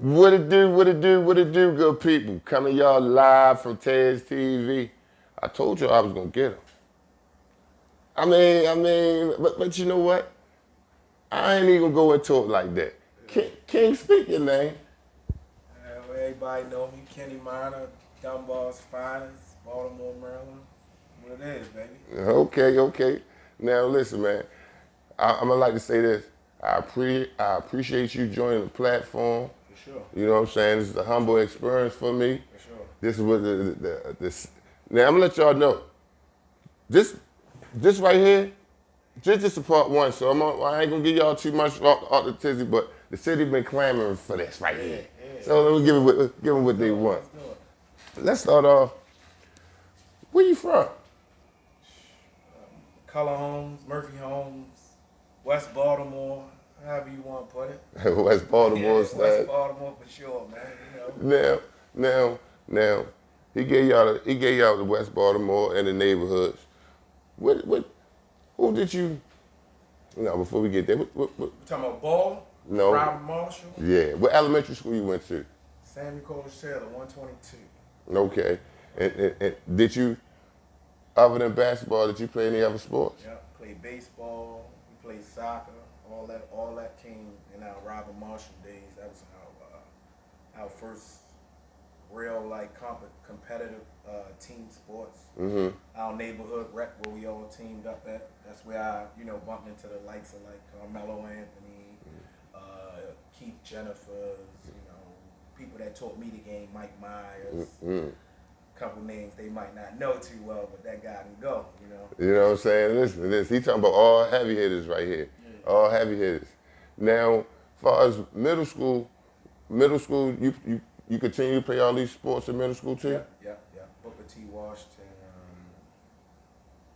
What it do, what it do, what it do, good people? Coming y'all live from Tez TV. I told you I was going to get him. But you know what? I ain't even going to go into it like that. King, speak your name. Well, everybody know me, Kenny Minor, Dunbar's finest, Baltimore, Maryland. What it is, baby. Okay. Now listen, man. I'm gonna like to say this. I appreciate you joining the platform. For sure. You know what I'm saying? This is a humble experience for me. For sure. This is what this. Now I'm gonna let y'all know. This right here, just a part one. So I ain't gonna give y'all too much off the tizzy, but the city been clamoring for this right here. Yeah. So let me give them what they want. Let's start off. Where you from? Color Homes, Murphy Homes, West Baltimore, however you want to put it. West Baltimore Yeah, style. West Baltimore for sure, man. You know. Now, he gave y'all the West Baltimore and the neighborhoods. Who did you? No, before we get there, what? You talking about Ball? No. Robert Marshall? Yeah. What elementary school you went to? Samuel Cole Sailor, 122. Okay. And did you, other than basketball, did you play any other sports? Yep. Played baseball. We played soccer. All that came in our Robert Marshall days. That was our first real competitive team sports. Mm-hmm. Our neighborhood rec where we all teamed up at. That's where I bumped into the likes of Carmelo Anthony, Keith Jennifer's, people that taught me the game, Mike Myers. Mm-hmm. Couple names they might not know too well, but that guy can go, You know what I'm saying? Listen to this. He talking about all heavy hitters right here. Yeah. All heavy hitters. Now, as far as middle school, you continue to play all these sports in middle school too? Yeah. Booker T. Washington.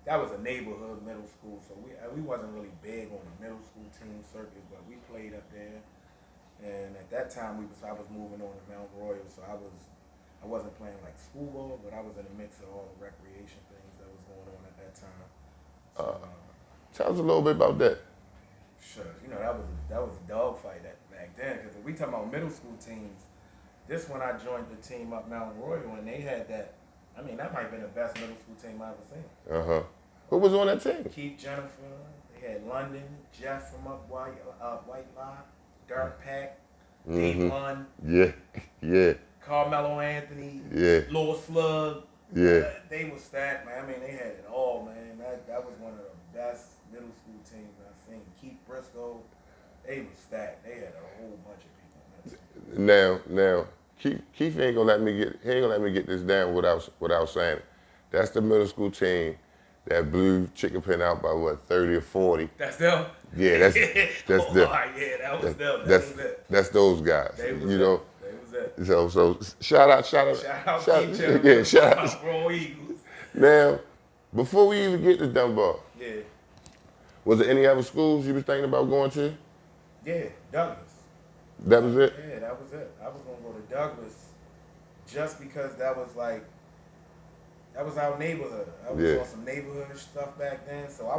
That was a neighborhood middle school, so we wasn't really big on the middle school team circuit, but we played up there. And at that time, I was moving on to Mount Royal, so I wasn't playing like school ball, but I was in the mix of all the recreation things that was going on at that time. So, tell us a little bit about that. Sure, that was a dogfight back then. Because if we talking about middle school teams, this one I joined the team up Mount Royal, and they had that. I mean, that might have been the best middle school team I ever seen. Who was on that team? Keith Jennifer. They had London, Jeff from up White Lock, Dirk Pack, Dave Lund. Yeah. Carmelo Anthony, yeah, Lil Slug, yeah, they were stacked, man. I mean, they had it all, man. That was one of the best middle school teams I've seen. Keith Briscoe, they were stacked. They had a whole bunch of people. Now, Keith ain't gonna let me get this down without saying it. That's the middle school team that blew Chicken Pen out by what, 30 or 40. That's them. Yeah, that's them. Yeah, that was them. That's those guys. They was So shout out, yeah, shout out, Bro Eagles. Now, before we even get to Dunbar, yeah, was there any other schools you was thinking about going to? Yeah, Douglas. That was it? Yeah, that was it. I was gonna go to Douglas just because that was our neighborhood. I was doing some neighborhood stuff back then, so I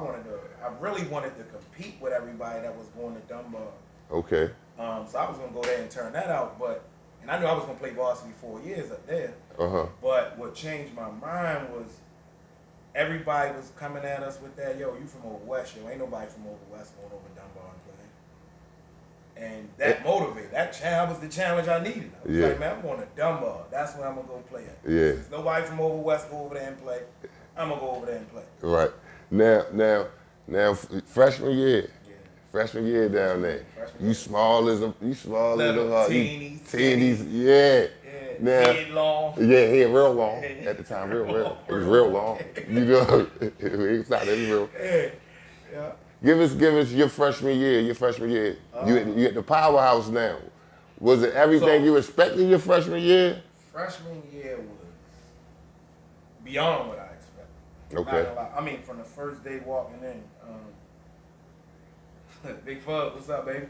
really wanted to compete with everybody that was going to Dunbar. Okay. So I was gonna go there and turn that out, and I knew I was gonna play varsity 4 years up there. But what changed my mind was everybody was coming at us with that, yo, you from over west, yo, ain't nobody from over west going over Dunbar and playing. And that motivated. That was the challenge I needed. I was like, man, I'm going to Dunbar. That's where I'm gonna go play at. Yeah. Since nobody from over west go over there and play, I'm gonna go over there and play. Right. Now, freshman year. Freshman year down there. You small as a teenies. Yeah. Now, head long. Yeah, head real long. At the time, real. It was real long. It's not real. Yeah. Give us your freshman year. You at the powerhouse now. Was it everything you expected your freshman year? Freshman year was beyond what I expected. Okay. I mean, from the first day walking in. Big Fug, what's up, baby?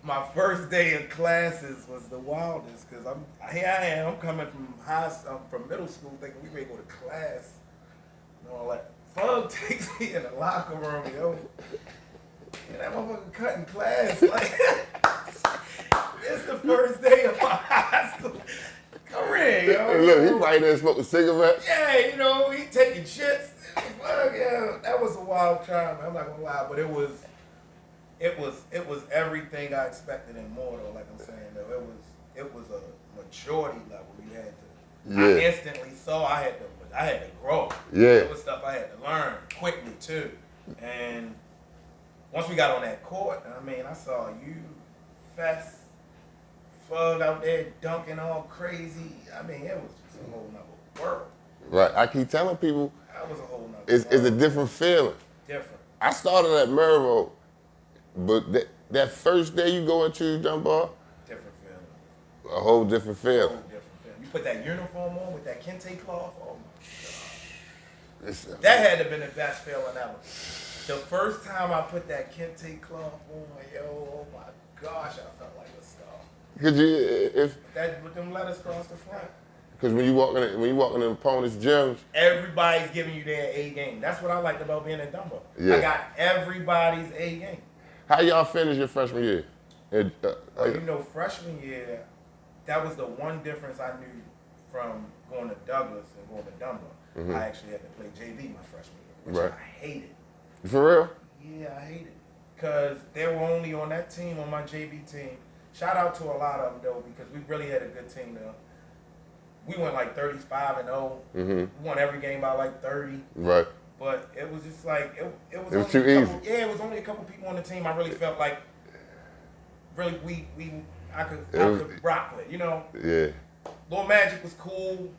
My first day in classes was the wildest because I'm coming from middle school thinking we ready to go to class. Fug takes me in the locker room, yo. And that motherfucker cutting class. It's the first day of my high school career, yo. And look, he right there smoking cigarettes. Yeah, you know, he taking shits. Fuck, yeah, that was a wild time. I'm not gonna lie, but it was everything I expected and more though. Like I'm saying though, it was a maturity level you had to. Yeah. I instantly saw I had to grow. Yeah. There was stuff I had to learn quickly too, and once we got on that court, I mean, I saw you, Fest, Fug out there dunking all crazy. I mean, it was just a whole nother world. Right. I keep telling people That was a whole nother it's a different feeling. Different. I started at Mervo, but that first day you go into Dunbar, Different feeling. a whole different feeling. Whole different feeling. You put that uniform on with that kente cloth, oh my God. That had to have been the best feeling ever. The first time I put that kente cloth on, yo, oh my gosh, I felt like a star. Cause With them letters across the front. Because when you walk in the opponent's gyms, everybody's giving you their A game. That's what I liked about being in Dunbar. Yeah. I got everybody's A game. how y'all finish your freshman year? You know, freshman year, that was the one difference I knew from going to Douglas and going to Dunbar. Mm-hmm. I actually had to play JV my freshman year, which Right. I hated. For real? Yeah, I hated it. Because they were only on that team, on my JV team. Shout out to a lot of them, though, because we really had a good team, though. We went like 35-0. Mm-hmm. We won every game by like 30. Right. But it was just like, it was It was only too a couple, easy. Yeah, it was only a couple people on the team I really felt like, really, I could rock with, you know? Yeah. Lil Magic was cool.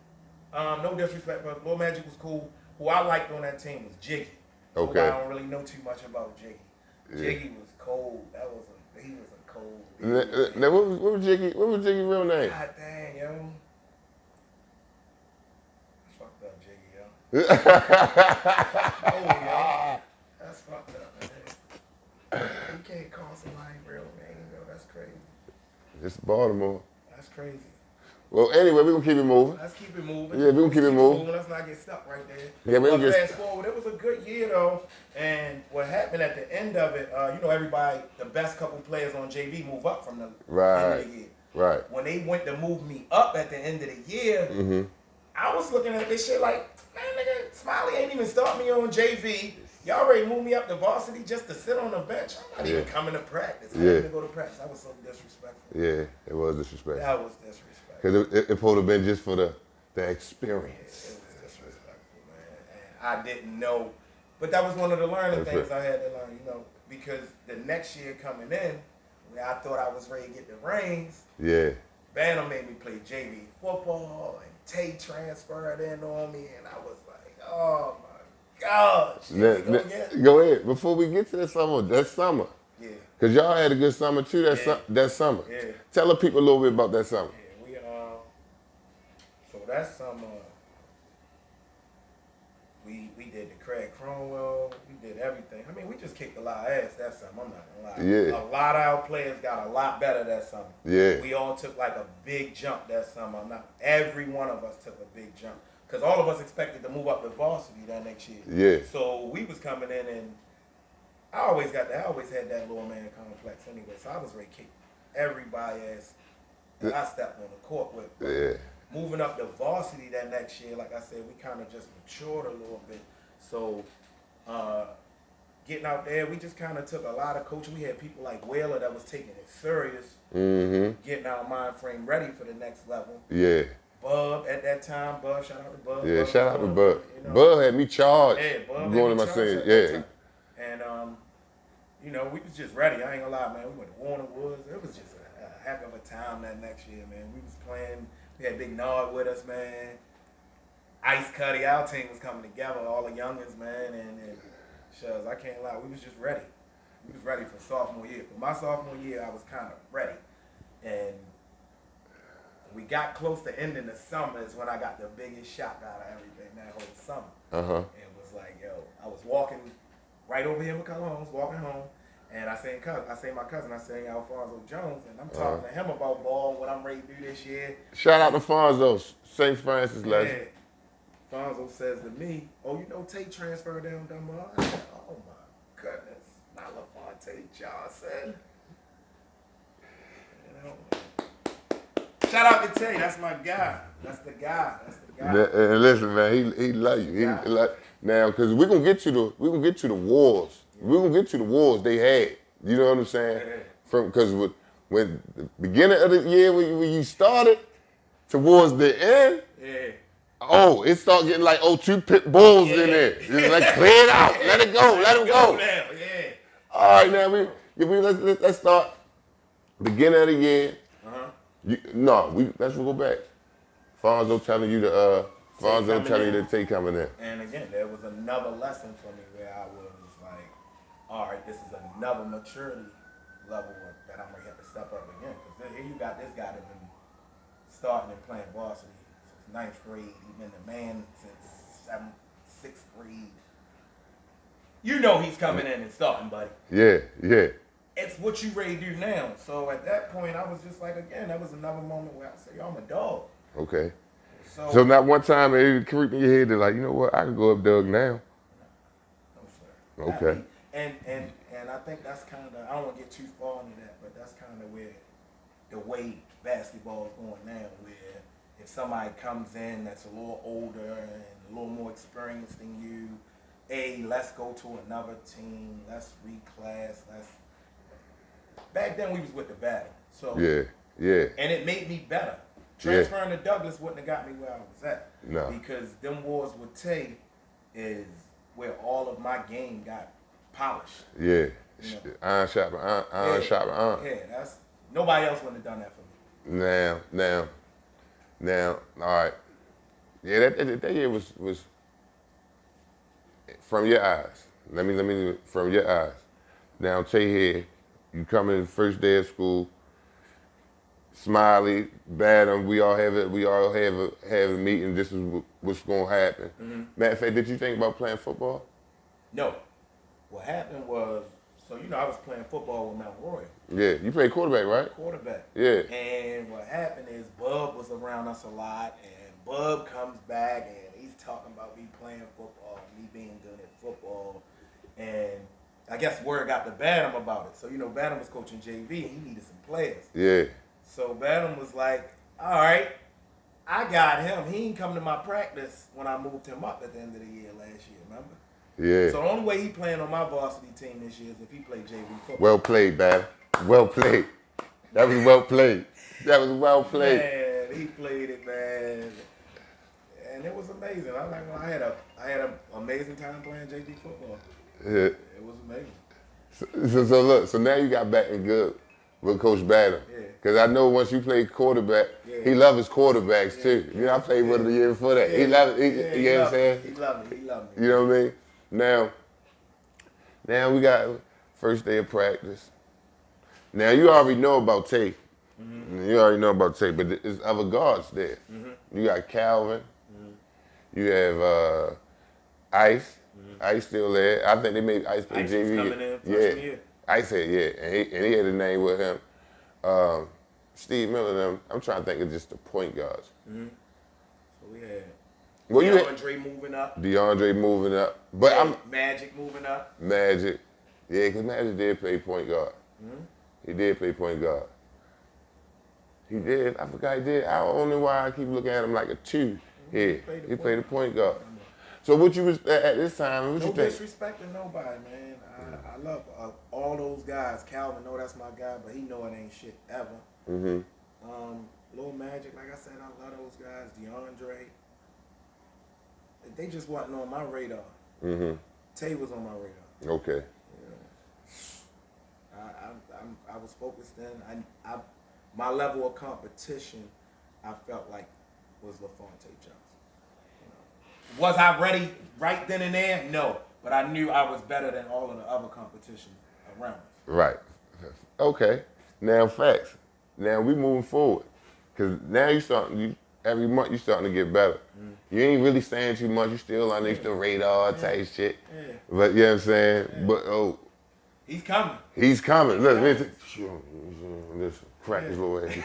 No disrespect, but Lil Magic was cool. Who I liked on that team was Jiggy. Okay. I don't really know too much about Jiggy. Yeah. Jiggy was cold. He was a cold. Now, what was Jiggy's real name? God dang, yo. Fucked up, Jiggy, yo. Oh, yo. That's fucked up, man. You can't call somebody real name, yo. That's crazy. It's Baltimore. That's crazy. Well, anyway, we're going to keep it moving. Let's keep it moving. Yeah, we gonna keep it moving. Let's not get stuck right there. Yeah, we but gonna get fast forward, it was a good year though. And what happened at the end of it, you know, everybody, the best couple players on JV move up from the end of the year. Right. When they went to move me up at the end of the year, Mm-hmm. I was looking at this shit like, man, nigga, Smiley ain't even start me on JV. Y'all already moved me up to varsity just to sit on the bench. I'm not even coming to practice. I didn't even go to practice. That was so disrespectful. Yeah, it was disrespectful. That was disrespectful. Because it would have been just for the experience. It was disrespectful, man. And I didn't know. But that was one of the learning things I had to learn, you know, because the next year coming in, when I thought I was ready to get the reins, Yeah. Banner made me play JV football, and Tay transferred in on me, and I was like, oh my gosh. Go ahead. Before we get to that summer. Yeah. Because y'all had a good summer too that summer. Yeah. Tell the people a little bit about that summer. Yeah, so that summer, we did the Craig Cromwell, we did everything. I mean, we just kicked a lot of ass that summer, I'm not gonna lie. Yeah. A lot of our players got a lot better that summer. Yeah. We all took like a big jump that summer. Every one of us took a big jump. Because all of us expected to move up to varsity that next year. Yeah. So we was coming in and I always had that little man complex anyway. So I was ready to kick everybody ass that I stepped on the court with. But Yeah. moving up to varsity that next year, like I said, we kind of just matured a little bit. So getting out there, we just kind of took a lot of coaching. We had people like Whaler that was taking it serious, getting our mind frame ready for the next level. Yeah. Bub at that time, shout out to Bub. Yeah, Bub, shout out to Bub. You know. Bub had me charged. Yeah, Bub going to my had me senior. charged at that Yeah. time. And you know, we was just ready. I ain't gonna lie, man. We went to Warner Woods. It was just a heck of a time that next year, man. We was playing. We had Big Nard with us, man. Ice Cuddy, our team was coming together, all the youngins, man. And shucks, I can't lie, we was just ready. We was ready for sophomore year. For my sophomore year, I was kind of ready. And we got close to ending the summer is when I got the biggest shock out of everything that whole summer. It was like, yo, I was walking right over here with Cologne, walking home, and I seen my cousin, Alfonso Jones, and I'm talking to him about ball and what I'm ready to do this year. Shout out to Fonzo, St. Francis legend. Fonzo says to me, oh, you know Tate transferred down Dunbar? I said, oh my goodness, not LaFontaine Johnson. You know, shout out to Tay. That's my guy. That's the guy. And listen, man, he love you. Now, cause we're gonna get to the wars. Yeah. We're gonna get to the wars they had. You know what I'm saying? Yeah. Cause when the beginning of the year when you started towards the end, oh, it started getting like two pit bulls in there. Just like clear it out, let it go, let them go. Now. Yeah. All right, now let's start beginning of the year. Let's go back. Fonzo telling you the Tay coming in. And again, there was another lesson for me where I was like, all right, this is another maturity level that I'm gonna have to step up again. Because here you got this guy that's been starting and playing varsity since 9th grade. He's been the man since 6th grade. You know he's coming in and starting, buddy. Yeah. It's what you ready to do now. So at that point, I was just like, again, that was another moment where I said, yo, I'm a dog. Okay. So not one time it creeped in your head that like, you know what, I can go up Doug now. No, sir. Okay. And I think that's kind of, I don't want to get too far into that, but that's kind of where the way basketball is going now, where if somebody comes in that's a little older and a little more experienced than you, let's go to another team, let's reclass, Back then we was with the battle. So yeah. And it made me better. Transferring to Douglas wouldn't have got me where I was at. No. Because them wars with Tay is where all of my game got polished. Yeah. You know? Iron sharp iron. Yeah, that's nobody else wouldn't have done that for me. Now, all right. Yeah, that year was from your eyes. Let me from your eyes. Now Tay here, you come in the first day of school. Smiley, Badham, we all have a meeting. This is what's gonna happen. Mm-hmm. Matter of fact, did you think about playing football? No. What happened was, so you know, I was playing football with Mount Royal. Yeah, you played quarterback, right? Quarterback. Yeah. And what happened is Bub was around us a lot, and Bub comes back and he's talking about me playing football, me being good at football, and I guess word got to Badham about it. So you know, Badham was coaching JV, and he needed some players. Yeah. So Badham was like, all right, I got him. He ain't come to my practice when I moved him up at the end of the year last year, remember? Yeah. So the only way he playing on my varsity team this year is if he played JV football. Well played, Badham. Well played. That was well played. Man, he played it, man. And it was amazing. I had an amazing time playing JV football. Yeah. It was amazing. So look, so now you got back in good with Coach Badham. Yeah. Because I know once you played quarterback, he loved his quarterbacks too. You know, I played with him the year before that. He loved it. You know what I'm saying? He loved me. You know what I mean? Now we got first day of practice. Now you already know about Tay. Mm-hmm. You already know about Tay, but there's other guards there. Mm-hmm. You got Calvin. Mm-hmm. You have Ice. Mm-hmm. Ice still there. I think they made Ice play JV. Coming in freshman year. Ice had, and he had a name with him. Steve Miller and them, I'm trying to think of just the point guards. Mm-hmm. So we had DeAndre moving up. But Magic moving up. Magic. Yeah, because Magic did play point guard. Mm-hmm. He did play point guard. He did. I forgot he did. I don't know why I keep looking at him like a 2. Mm-hmm. Yeah, he played the point guard. So what you was at this time, what you think? No disrespect to nobody, man. I love all those guys. Calvin, know that's my guy, but he know it ain't shit ever. Mm-hmm. Lil Magic, like I said, I love those guys. DeAndre. They just wasn't on my radar. Mm-hmm. Tay was on my radar. Okay. Yeah. I was focused in. My level of competition, I felt like was LaFonte Johnson. You know. Was I ready right then and there? No. But I knew I was better than all of the other competition around us. Right. Okay. Now facts. Now we moving forward. Because now every month you starting to get better. Mm. You ain't really saying too much. You still underneath the radar type shit. Yeah. But you know what I'm saying? Yeah. But he's coming. He's coming. Look, let's crack his little ass.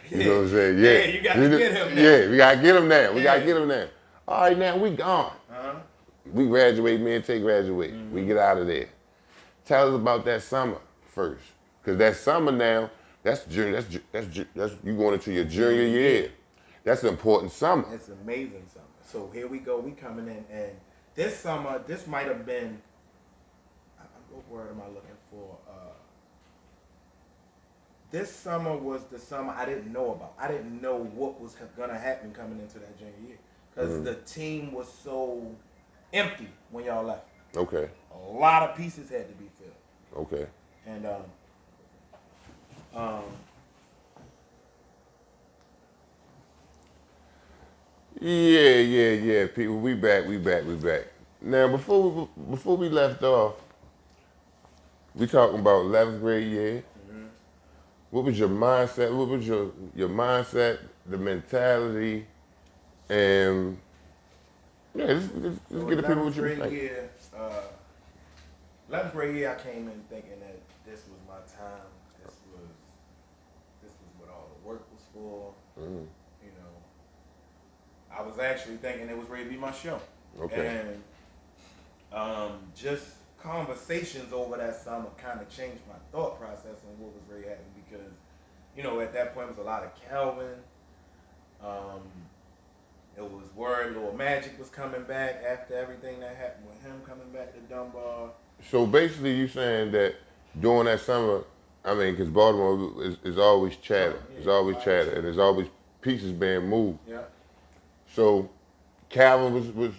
You know what I'm saying? Yeah. You got to get him now. Yeah, we got to get him now. We got to get him now. All right, now we gone. Uh-huh. We graduate, me and Tay graduate. Mm-hmm. We get out of there. Tell us about that summer first. Because that summer now, That's junior. That's you going into your junior year. That's an important summer. It's amazing summer. So here we go. We coming in, and this summer, this might have been. What word am I looking for? This summer was the summer I didn't know about. I didn't know what was gonna happen coming into that junior year because the team was so empty when y'all left. Okay. A lot of pieces had to be filled. Okay. And Yeah. People, we back. Now, before we left off, we talking about 11th grade year. What was your mindset? What was your mindset, the mentality, and let's get the people what you think. Year, 11th grade year, I came in thinking that this was my time. This was what all the work was for. You know, I was actually thinking it was ready to be my show. Okay. And just conversations over that summer kind of changed my thought process on what was really happening because, you know, at that point it was a lot of Calvin. It was word Lil Magic was coming back after everything that happened with him coming back to Dunbar. So basically, you saying that during that summer, I mean, because Baltimore is always chatter, it's always chatter, and there's always pieces being moved. Yeah. So Calvin was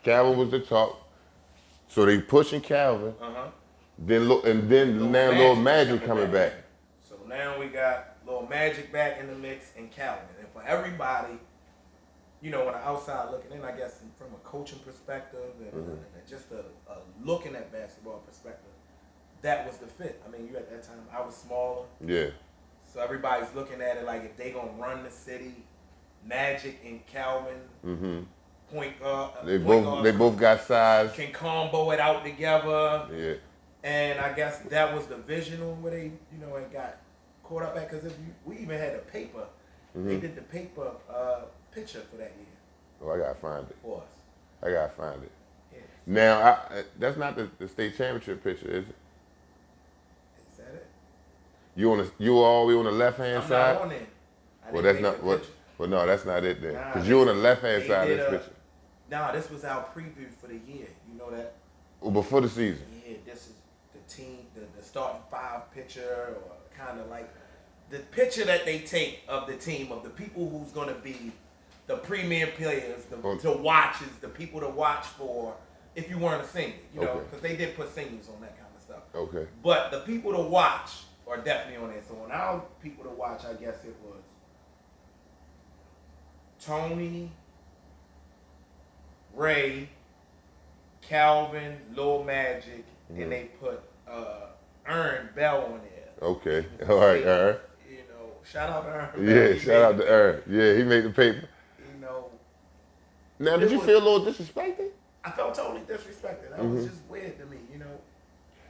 Calvin was the talk. So they pushing Calvin. Then now Lil Magic coming back. So now we got Lil Magic back in the mix and Calvin. And for everybody, you know, on the outside looking in, I guess from a coaching perspective and just a looking at basketball perspective, that was the fit. I mean, you at that time, I was smaller. Yeah. So everybody's looking at it like if they gonna run the city, Magic and Calvin, point guard. They both got size. Can combo it out together. Yeah. And I guess that was the vision on where they, you know, had got caught up at. Because we even had a paper. They did the paper picture for that year. Oh, I gotta find it. For us. I gotta find it. Yeah. Now, that's not the state championship picture, is it? Is that it? You all the way on the left hand side? I'm not on it. Well, that's not what. Well, no, that's not it then. Because you're on the left hand side of this picture. Nah, this was our preview for the year. You know that? Well, before the season. Yeah, this is the team, the starting five picture, or kind of like the picture that they take of the team, of the people who's going to be the premier players, the watches, the people to watch for if you weren't a senior, you know, because they did put seniors on that kind of stuff. Okay. But the people to watch are definitely on there. So on our people to watch, I guess it was Tony, Ray, Calvin, Lil Magic, and they put Ern Bell on there. Okay. All right, Ern. You know, shout out to Ern. Yeah, shout out to Ern. Yeah, he made the paper. You know. Now, did you feel a little disrespected? I felt totally disrespected. That was just weird to me, you know.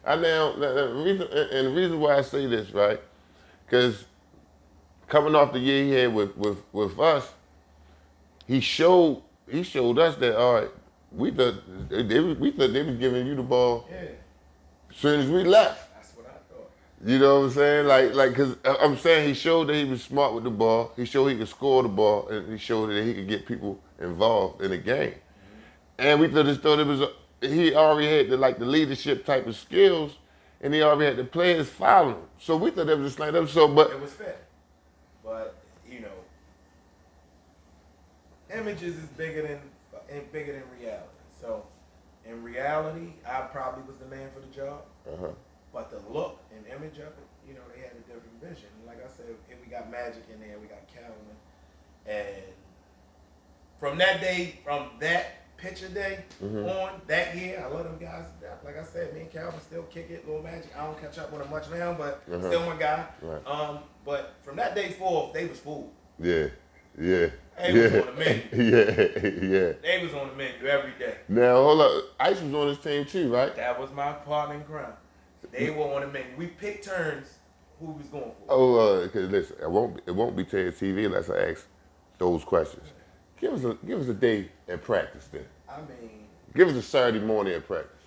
The reason why I say this, right? Because coming off the year he had with us, he showed us that, all right, we thought they was giving you the ball as soon as we left. That's what I thought. You know what I'm saying? Like, because I'm saying he showed that he was smart with the ball. He showed he could score the ball, and he showed that he could get people involved in the game. And we thought it was he already had the leadership type of skills, and he already had the players following him. So we thought it was just like that. So, but it was fair. But you know, images is bigger than reality. So in reality, I probably was the man for the job. But the look and image of it, you know, they had a different vision. Like I said, we got Magic in there, we got Calvin, and from that day, from that picture day on that year, I love them guys. Like I said, me and Calvin still kick it. Lil Magic, I don't catch up with him much now, but still my guy. Right. But from that day forth, they was fooled. Yeah. They was on the menu. Yeah. They was on the menu every day. Now hold up, Ice was on his team too, right? That was my partner in crime. They were on the menu. We picked turns who we was going for. Oh, because listen, it won't be Ted TV unless I ask those questions. Give us a day at practice then. I mean, give us a Saturday morning at practice.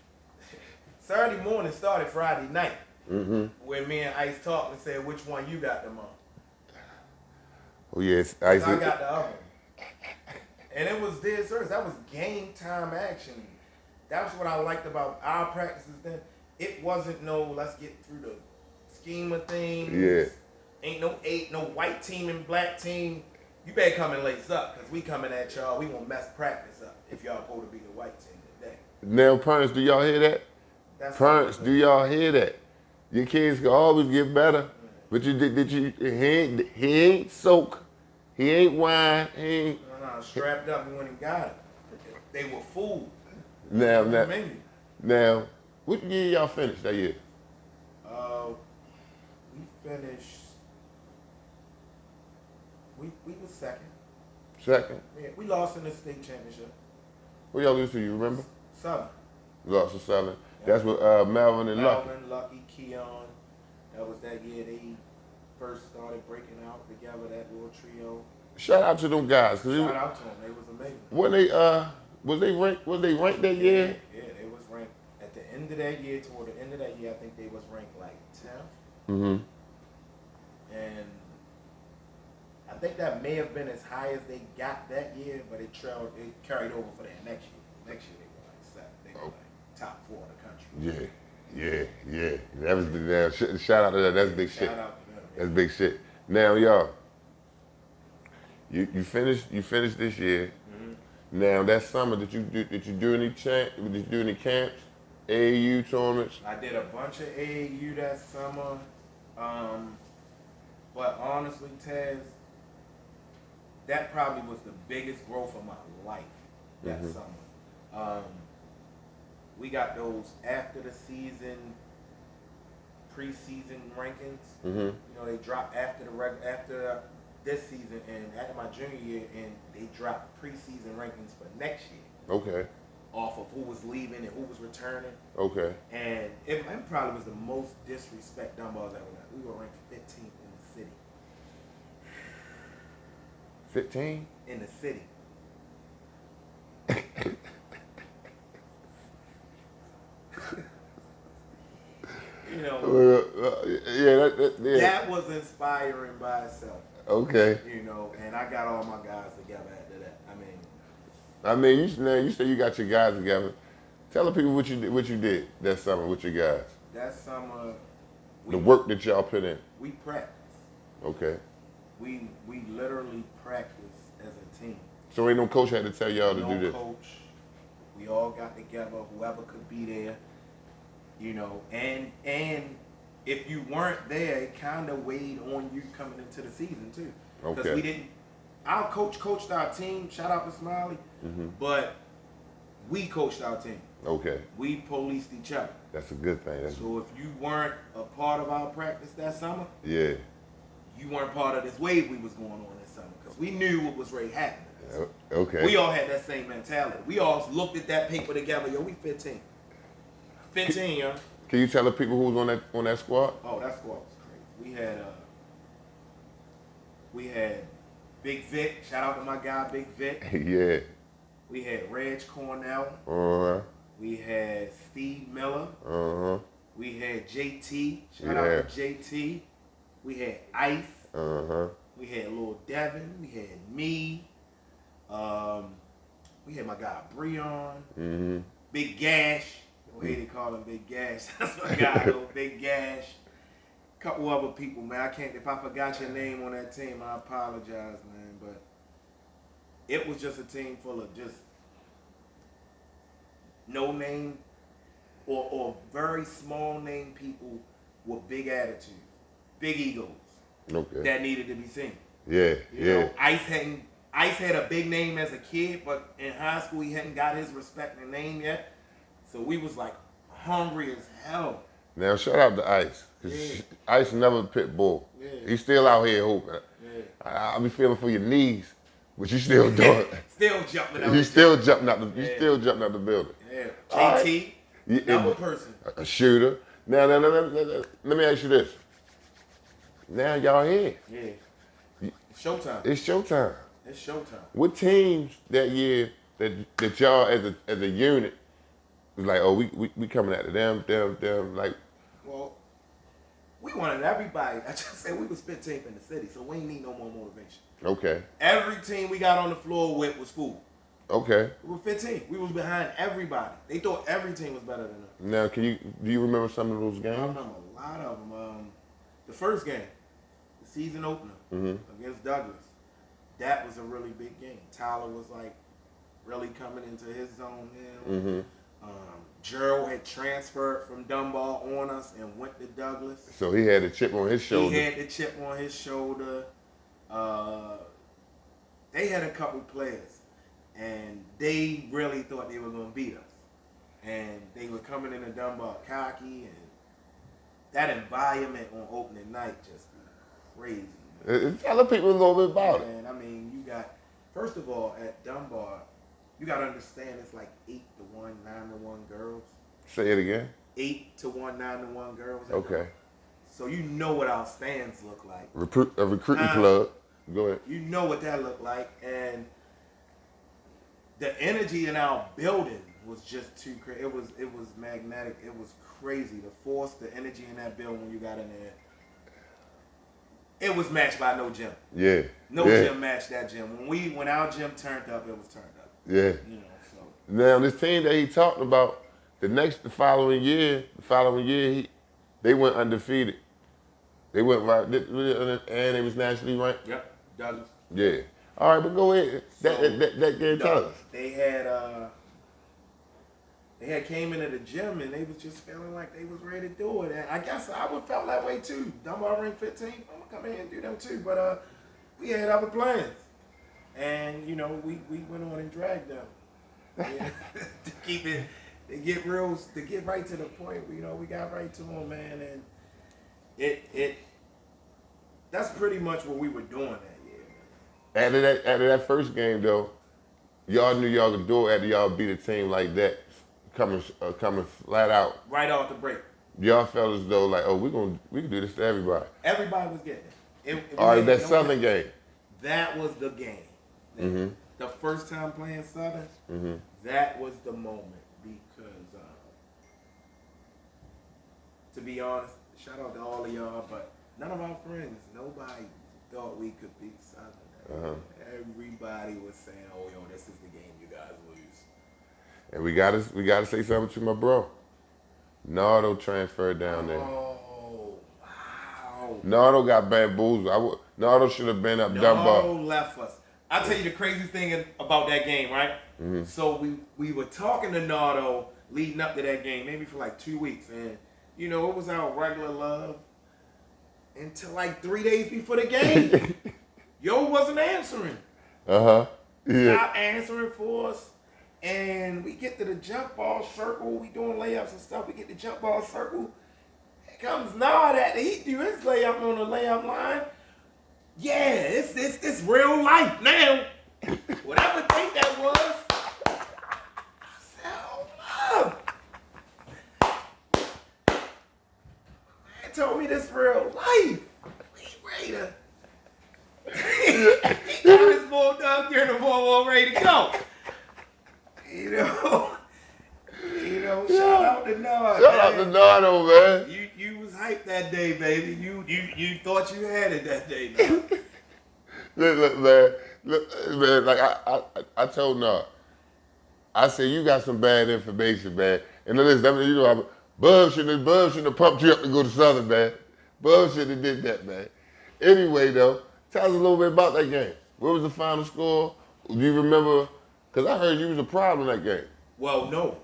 Saturday morning started Friday night. When me and Ice talked and said, which one you got the most? Oh yes, I got the other one. And it was dead serious. That was game time action. That's what I liked about our practices then. It wasn't no, let's get through the scheme of things. Yeah. Ain't no white team and black team. You better come and lace up, because we coming at y'all. We gonna mess practice up if y'all supposed to be the white team today. Now, parents, do y'all hear that? Parents, do y'all hear that? Your kids can always get better. But he ain't soak. He ain't wine. He ain't. No, strapped up and went and got it. They were fooled. Now, what year y'all finished that year? We finished. We was second. Second? Yeah, we lost in the state championship. What y'all lose to, you remember? Southern. Lost to Southern. Yeah. That's with Melvin and Lucky. Melvin, Lucky, Keon. That was that year they first started breaking out together, that little trio. Shout out to them guys. Shout out to them. They was amazing. Was they ranked that year? Yeah, they was ranked at the end of that year. Toward the end of that year, I think they was ranked like 10th. Mm-hmm. And I think that may have been as high as they got that year, but it carried over for that next year. Next year they were like 7. They were like top 4 in the country. Yeah. That was the shout out to that. That's big shit. Shout out to them. That's big shit. Now, y'all, you finished this year. Mm-hmm. Now that summer, did you do any camps, AAU tournaments? I did a bunch of AAU that summer, but honestly, Taz, that probably was the biggest growth of my life that summer. We got those after the season, preseason rankings. Mm-hmm. You know, they dropped after this season and after my junior year, and they dropped preseason rankings for next year. Okay. Off of who was leaving and who was returning. Okay. And it probably was the most disrespect dumbbells ever got. We were ranked 15th in the city. 15? In the city. You know, that was inspiring by itself. Okay. You know, and I got all my guys together after that. You say you got your guys together. Tell the people what you did that summer with your guys. That summer, the work that y'all put in. We practiced. Okay. We literally practiced as a team. So ain't no coach had to tell y'all to do this. No coach. We all got together. Whoever could be there. You know, and if you weren't there, it kind of weighed on you coming into the season too. Because we didn't. Our coach coached our team. Shout out to Smiley. Mm-hmm. But we coached our team. Okay. We policed each other. That's a good thing. So if you weren't a part of our practice that summer, you weren't part of this wave we was going on this summer, because we knew what was ready happening. Okay. We all had that same mentality. We all looked at that paper together. Yo, we 15. 15, yo. Can you tell the people who was on that squad? Oh, that squad was crazy. We had Big Vic. Shout out to my guy, Big Vic. Yeah. We had Reg Cornell. Uh-huh. We had Steve Miller. Uh-huh. We had JT. Shout out to JT. We had Ice. Uh-huh. We had Lil Devin. We had me. We had my guy Breon. Mm-hmm. Big Gash. The way they call him Big Gash. That's my guy, little Big Gash. Couple other people, man. I can't. If I forgot your name on that team, I apologize, man. But it was just a team full of just no name or very small name people with big attitudes, big egos that needed to be seen. Yeah, you know, Ice had a big name as a kid, but in high school he hadn't got his respect and name yet. So we was like hungry as hell. Now shout out to Ice. Ice never pit bull. Yeah. He's still out here hooping. Yeah. I be feeling for your knees, but you still doing it. Still jumping out. You still jumping out the building. Yeah. JT, another person. A shooter. Now, let me ask you this. Now y'all here. Yeah. Showtime. It's showtime. It's showtime. What teams that year that y'all as a unit was like, oh, we coming after them, like? Well, wanted everybody. I just said we was 15th in the city, so we ain't need no more motivation. Okay. Every team we got on the floor with was full. Okay. We were 15. We was behind everybody. They thought every team was better than us. Now, do you remember some of those games? I remember a lot of them. The first game, the season opener against Douglas, that was a really big game. Tyler was like really coming into his zone now. Gerald had transferred from Dunbar on us and went to Douglas. So he had a chip on his shoulder. He had the chip on his shoulder. They had a couple players, and they really thought they were going to beat us. And they were coming into Dunbar cocky, and that environment on opening night just be crazy. Tell people a little bit about it. And I mean, you got, first of all, at Dunbar, you got to understand it's like 8-1, 9-1 girls. Say it again. 8-1, 9-1 girls. Okay. So you know what our stands look like. A recruiting club. Go ahead. You know what that looked like. And the energy in our building was just too crazy. It was magnetic. It was crazy. The force, the energy in that building when you got in there. It was matched by no gym. Yeah. No gym matched that gym. When our gym turned up, it was turned up. Yeah. You know, so. Now this team that he talked about, the following year, they went undefeated. They went right, and they was nationally ranked. Yep. Douglas. Yeah. All right, but go ahead. That game, tell us. They had came into the gym and they was just feeling like they was ready to do it. And I guess I would felt that way too. Dunbar ranked 15. I'm gonna come in and do them too. But we had other plans, and you know we went on and dragged them to keep it, to get right to the point. You know, we got right to them, man, and it that's pretty much what we were doing that year. After that first game though, y'all knew y'all could do it after y'all beat a team like that, coming flat out. Right off the break. Y'all felt as though like, oh, we can do this to everybody. Everybody was getting it. All right, that Southern game. That was the game. The first time playing Southern, that was the moment because, to be honest, shout out to all of y'all, but none of our friends, nobody thought we could beat Southern. Everybody was saying, "Oh, yo, this is the game you guys lose." And we gotta say something to my bro. Nardo transferred down there. Oh, wow. Nardo got bamboozled. Nardo should have been up Dunbar. Nardo left us. I'll tell you the craziest thing about that game, right? So we were talking to Nardo leading up to that game, maybe for like 2 weeks. And, you know, it was our regular love until like 3 days before the game. Yo wasn't answering. Yeah. Stop answering for us. And we get to the jump ball circle. We doing layups and stuff. We get the jump ball circle. Here comes Nard at he do his layup on the layup line. Yeah, it's real life now. Whatever think that was. I said, hold up. Man told me this real life. We ready to. He got his bulldog uniform ready to go. You know, shout out to Nard. Shout out to Nardo, man. You was hyped that day, baby. You thought you had it that day. Look, man, like I told Nard, I said, you got some bad information, man. And listen, you know, Bub shouldn't have pumped you up to go to Southern, man. Bub shouldn't have did that, man. Anyway, though, tell us a little bit about that game. What was the final score? Do you remember? Because I heard you was a problem in that game. Well, no.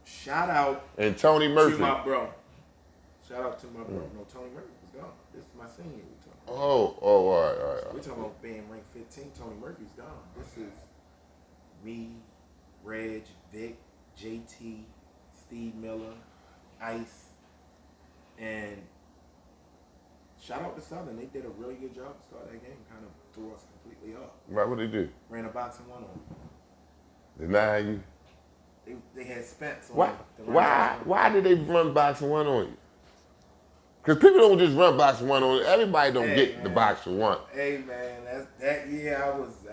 Shout out and Tony Murphy. To my bro. Shout out to my bro. No, Tony Murphy was gone. This is my senior we talking about. Oh, all right. So we're talking about being ranked 15. Tony Murphy's gone. This is me, Reg, Vic, JT, Steve Miller, Ice, and shout out to Southern. They did a really good job to start that game. Kind of threw us completely off. Right, what they do? Ran a boxing one on them. Deny you? They had Spence on Why did they run boxing one on you? Because people don't just run boxing one on you. Everybody don't get the boxing one. Hey man, that year I was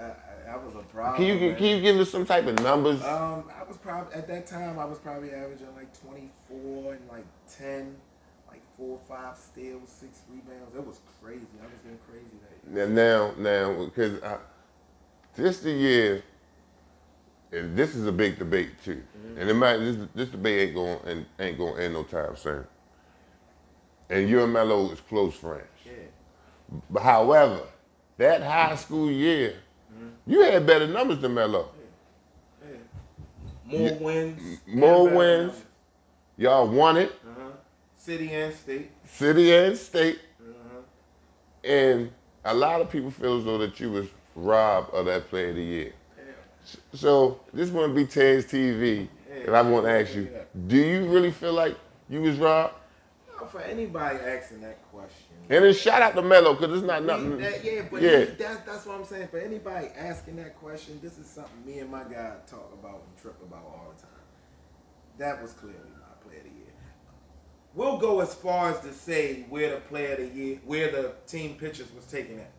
a problem. Can you give us some type of numbers? I was probably at that time I was probably averaging like 24 and like 10, like 4 or 5 steals, 6 rebounds. It was crazy. I was going crazy that year. Now, because this the year, and this is a big debate too, and it might this debate ain't going to end no time soon. And you and Melo is close friends. Yeah. But however, that high school year, you had better numbers than Melo. Yeah. More wins. More wins. Numbers. Y'all won it. City and state. City and state. And a lot of people feel as though that you was robbed of that Player of the Year. Yeah. So this wouldn't be Ted's TV, and I want to ask you, do you really feel like you was robbed? No, for anybody asking that question. And then shout out to Melo, because it's not nothing. That's what I'm saying. For anybody asking that question, this is something me and my guy talk about and trip about all the time. That was clearly my Player of the Year. We'll go as far as to say where the Player of the Year, where the team pictures was taken at.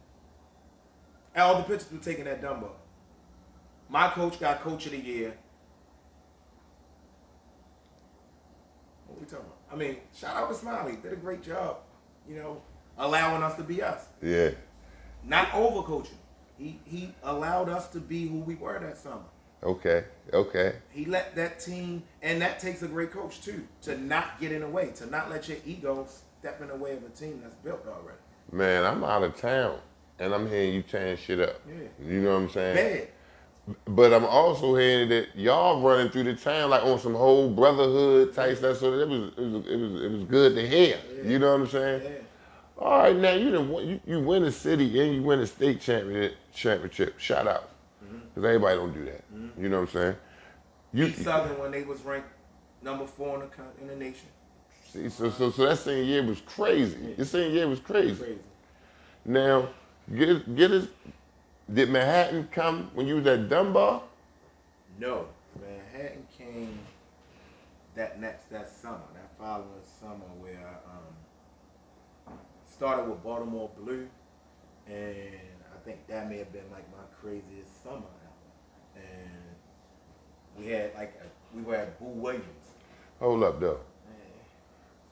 All the pictures were taken at Dumbo. My coach got Coach of the Year. What are we talking about? I mean, shout out to Smiley. Did a great job, allowing us to be us. Yeah. Not overcoaching. He allowed us to be who we were that summer. Okay. He let that team, and that takes a great coach too, to not get in the way, to not let your ego step in the way of a team that's built already. Man, I'm out of town, and I'm hearing you tearing shit up. Yeah. You know what I'm saying? Bad. But I'm also hearing that y'all running through the town like on some whole brotherhood type stuff. So it was good to hear. Yeah. You know what I'm saying? Yeah. All right, now you win a city and you win a state championship. Shout out, because everybody don't do that. You know what I'm saying? Beat Southern when they was ranked number 4 in the nation. See, so that senior year was crazy. Yeah. Your senior year was crazy. Crazy. Now, get us. Did Manhattan come when you was at Dunbar? No, Manhattan came that summer, that following summer, where I started with Baltimore Blue, and I think that may have been like my craziest summer ever. And we were at Boo Williams. Hold up, though.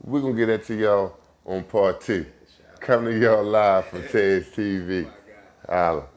We're gonna get that to y'all on part 2. Coming to y'all live from Ted's TV. Holla.